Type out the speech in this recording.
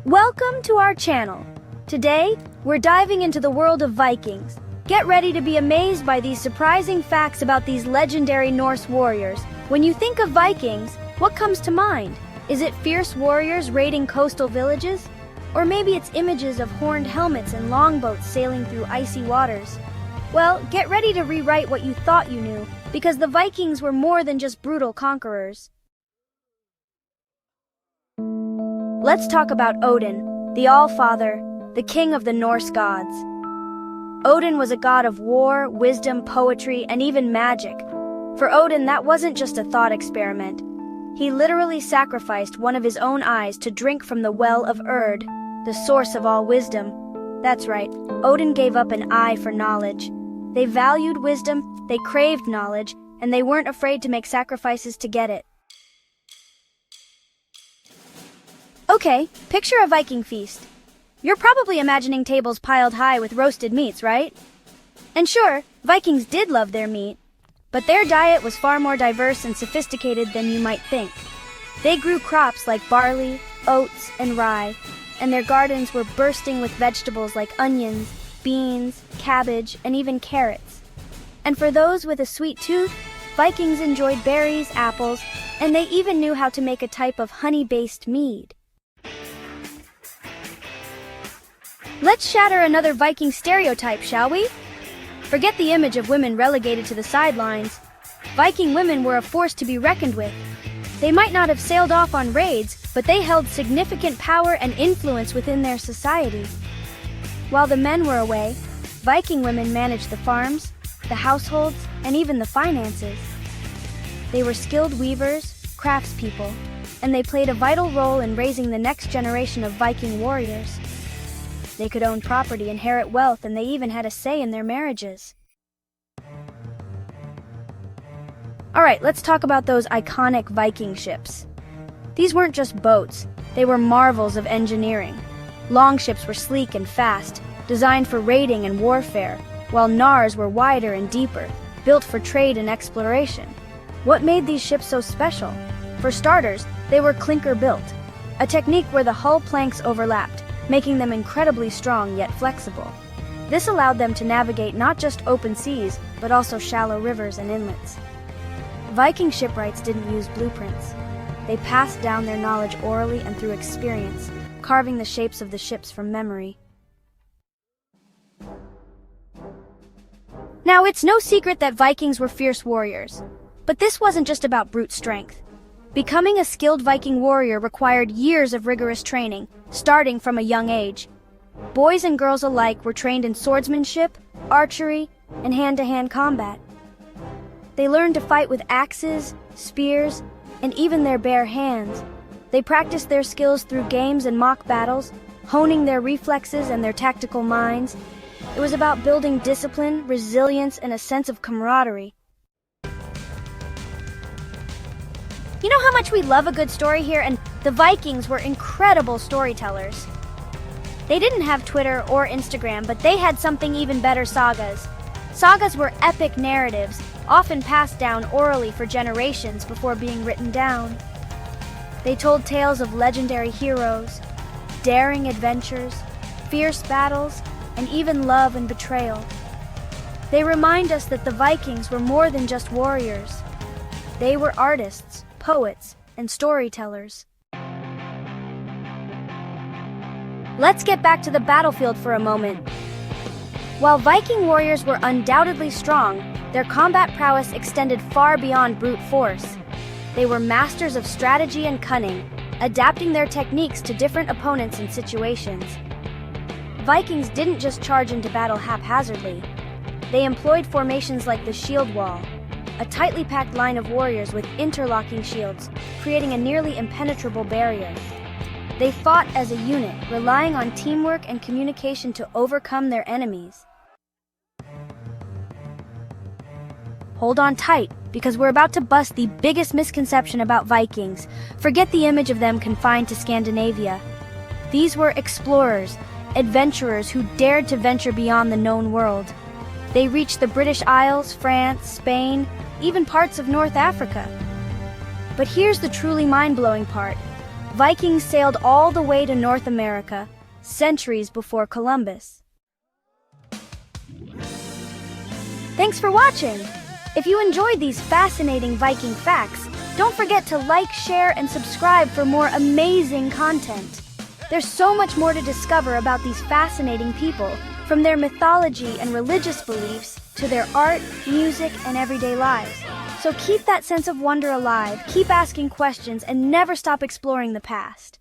Welcome to our channel. Today, we're diving into the world of Vikings. Get ready to be amazed by these surprising facts about these legendary Norse warriors. When you think of Vikings, what comes to mind? Is it fierce warriors raiding coastal villages? Or maybe it's images of horned helmets and longboats sailing through icy waters? Well, get ready to rewrite what you thought you knew, because the Vikings were more than just brutal conquerors. Let's talk about Odin, the All-Father, the king of the Norse gods. Odin was a god of war, wisdom, poetry, and even magic. For Odin, that wasn't just a thought experiment. He literally sacrificed one of his own eyes to drink from the well of Erd, the source of all wisdom. That's right, Odin gave up an eye for knowledge. They valued wisdom, they craved knowledge, and they weren't afraid to make sacrifices to get it. Okay, picture a Viking feast. You're probably imagining tables piled high with roasted meats, right? And sure, Vikings did love their meat, but their diet was far more diverse and sophisticated than you might think. They grew crops like barley, oats, and rye, and their gardens were bursting with vegetables like onions, beans, cabbage, and even carrots. And for those with a sweet tooth, Vikings enjoyed berries, apples, and they even knew how to make a type of honey-based mead. Let's shatter another Viking stereotype, shall we? Forget the image of women relegated to the sidelines. Viking women were a force to be reckoned with. They might not have sailed off on raids, but they held significant power and influence within their society. While the men were away, Viking women managed the farms, the households, and even the finances. They were skilled weavers, craftspeople, and they played a vital role in raising the next generation of Viking warriors. They could own property, inherit wealth, and they even had a say in their marriages. Alright, let's talk about those iconic Viking ships. These weren't just boats, they were marvels of engineering. Longships were sleek and fast, designed for raiding and warfare, while Nars were wider and deeper, built for trade and exploration. What made these ships so special? For starters, they were clinker-built, a technique where the hull planks overlapped, making them incredibly strong yet flexible. This allowed them to navigate not just open seas, but also shallow rivers and inlets. Viking shipwrights didn't use blueprints. They passed down their knowledge orally and through experience, carving the shapes of the ships from memory. Now, it's no secret that Vikings were fierce warriors, but this wasn't just about brute strength. Becoming a skilled Viking warrior required years of rigorous training, starting from a young age. Boys and girls alike were trained in swordsmanship, archery, and hand-to-hand combat. They learned to fight with axes, spears, and even their bare hands. They practiced their skills through games and mock battles, honing their reflexes and their tactical minds. It was about building discipline, resilience, and a sense of camaraderie. You know how much we love a good story here, and the Vikings were incredible storytellers. They didn't have Twitter or Instagram, but they had something even better: sagas. Sagas were epic narratives, often passed down orally for generations before being written down. They told tales of legendary heroes, daring adventures, fierce battles, and even love and betrayal. They remind us that the Vikings were more than just warriors. They were artists, poets, and storytellers. Let's get back to the battlefield for a moment. While Viking warriors were undoubtedly strong, their combat prowess extended far beyond brute force. They were masters of strategy and cunning, adapting their techniques to different opponents and situations. Vikings didn't just charge into battle haphazardly. They employed formations like the shield wall, a tightly packed line of warriors with interlocking shields, creating a nearly impenetrable barrier. They fought as a unit, relying on teamwork and communication to overcome their enemies. Hold on tight, because we're about to bust the biggest misconception about Vikings. Forget the image of them confined to Scandinavia. These were explorers, adventurers who dared to venture beyond the known world. They reached the British Isles, France, Spain, even parts of North Africa. But here's the truly mind-blowing part. Vikings sailed all the way to North America, centuries before Columbus. Thanks for watching! If you enjoyed these fascinating Viking facts, don't forget to like, share, and subscribe for more amazing content. There's so much more to discover about these fascinating people, from their mythology and religious beliefs to their art, music, and everyday lives. So keep that sense of wonder alive, keep asking questions, and never stop exploring the past.